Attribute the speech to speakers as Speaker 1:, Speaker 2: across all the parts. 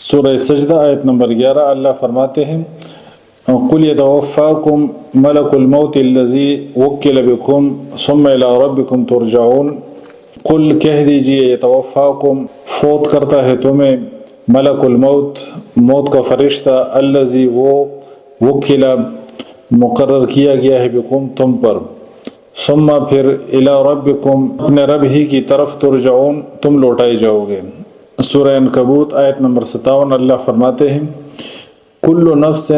Speaker 1: سورہ سجدہ آیت نمبر 11 اللہ فرماتے ہیں قُلْ يَتَوَفَّاكُمْ مَلَكُ الْمَوْتِ الَّذِي وُكِّلَ بِكُمْ ثُمَّ إِلَىٰ رَبِّكُمْ تُرْجَعُونَ قُلْ کہہ دیجئے يَتَوَفَّاكُمْ فوت کرتا ہے تمہیں ملک الموت موت کا فرشتہ الذی وہ وکل مقرر کیا گیا ہے بکم تم پر ثم پھر الی ربکم اپنے رب ہی کی طرف ترجعون تم لوٹائے جاؤ گے۔ سورہ عنکبوت آیت نمبر 57 اللہ فرماتے ہیں کل نفس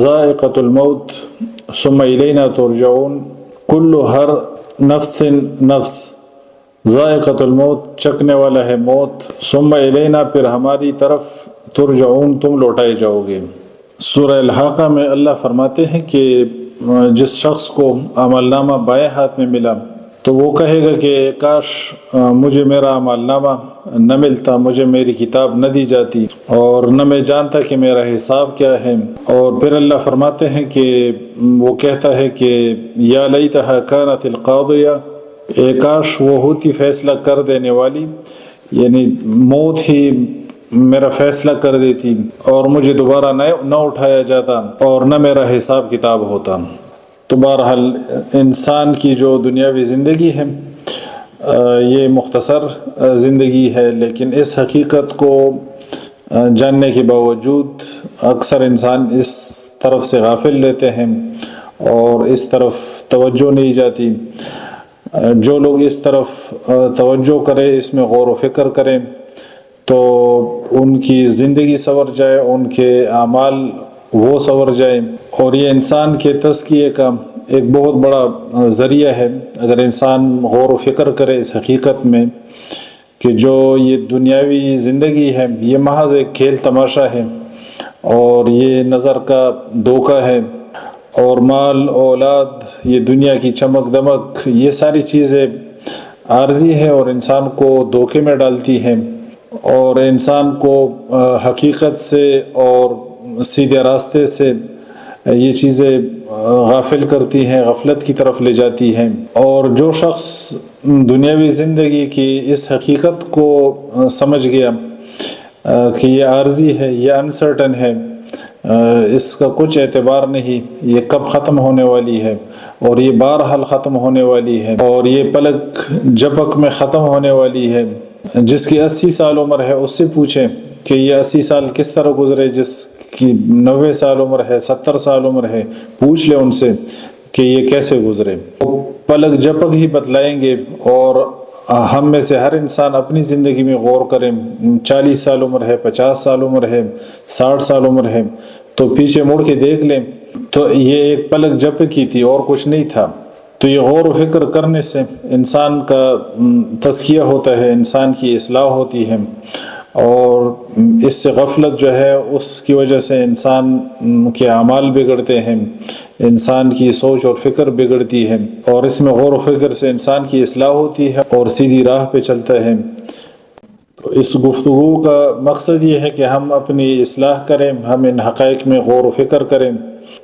Speaker 1: ذائقۃ الموت ثم الینا ترجعون کل ہر نفس نفس ذائقۃ الموت چکنے والا ہے موت ثم الینا پھر ہماری طرف ترجعون تم لوٹائے جاؤ گے۔ سورہ الحاقہ میں اللہ فرماتے ہیں کہ جس شخص کو اعمال نامہ بائیں ہاتھ میں ملا تو وہ کہے گا کہ کاش مجھے میرا اعمال نامہ نہ ملتا، مجھے میری کتاب نہ دی جاتی اور نہ میں جانتا کہ میرا حساب کیا ہے۔ اور پھر اللہ فرماتے ہیں کہ وہ کہتا ہے کہ یا لیتہا کانت القاضیہ، اے کاش وہ ہوتی فیصلہ کر دینے والی، یعنی موت ہی میرا فیصلہ کر دیتی اور مجھے دوبارہ نہ اٹھایا جاتا اور نہ میرا حساب کتاب ہوتا۔ تو بہرحال انسان کی جو دنیاوی زندگی ہے یہ مختصر زندگی ہے، لیکن اس حقیقت کو جاننے کے باوجود اکثر انسان اس طرف سے غافل رہتے ہیں اور اس طرف توجہ نہیں جاتی۔ جو لوگ اس طرف توجہ کریں، اس میں غور و فکر کریں تو ان کی زندگی سنور جائے، ان کے اعمال وہ سنور جائے، اور یہ انسان کے تزکیے کا ایک بہت بڑا ذریعہ ہے۔ اگر انسان غور و فکر کرے اس حقیقت میں کہ جو یہ دنیاوی زندگی ہے یہ محض ایک کھیل تماشا ہے اور یہ نظر کا دھوکہ ہے، اور مال اولاد یہ دنیا کی چمک دمک یہ ساری چیزیں عارضی ہے اور انسان کو دھوکے میں ڈالتی ہیں اور انسان کو حقیقت سے اور سیدھے راستے سے یہ چیزیں غافل کرتی ہیں، غفلت کی طرف لے جاتی ہیں۔ اور جو شخص دنیاوی زندگی کی اس حقیقت کو سمجھ گیا کہ یہ عارضی ہے، یہ انسرٹن ہے، اس کا کچھ اعتبار نہیں، یہ کب ختم ہونے والی ہے اور یہ بہرحال ختم ہونے والی ہے اور یہ پلک جھپک میں ختم ہونے والی ہے۔ جس کی 80 سال عمر ہے اس سے پوچھیں کہ یہ 80 سال کس طرح گزرے، جس کی 90 سال عمر ہے، 70 سال عمر ہے، پوچھ لے ان سے کہ یہ کیسے گزرے۔ پلک جھپک ہی بتلائیں گے۔ اور ہم میں سے ہر انسان اپنی زندگی میں غور کریں، 40 سال عمر ہے، 50 سال عمر ہے، 60 سال عمر ہے، تو پیچھے مڑ کے دیکھ لیں تو یہ ایک پلک جھپک ہی تھی اور کچھ نہیں تھا۔ تو یہ غور و فکر کرنے سے انسان کا تزکیہ ہوتا ہے، انسان کی اصلاح ہوتی ہے، اور اس سے غفلت جو ہے اس کی وجہ سے انسان کے اعمال بگڑتے ہیں، انسان کی سوچ اور فکر بگڑتی ہے، اور اس میں غور و فکر سے انسان کی اصلاح ہوتی ہے اور سیدھی راہ پہ چلتا ہے۔ تو اس گفتگو کا مقصد یہ ہے کہ ہم اپنی اصلاح کریں، ہم ان حقائق میں غور و فکر کریں۔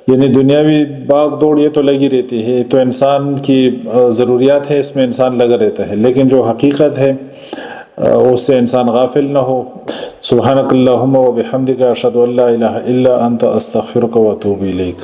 Speaker 1: یعنی دنیاوی باغ دوڑ یہ تو لگی رہتی ہے، تو انسان کی ضروریات ہے، اس میں انسان لگا رہتا ہے، لیکن جو حقیقت ہے اس سے انسان غافل نہ ہو۔ سبحانک اللہم و بحمدک اشہد ان لا الہ الا انت استغفرک و اتوب الیک۔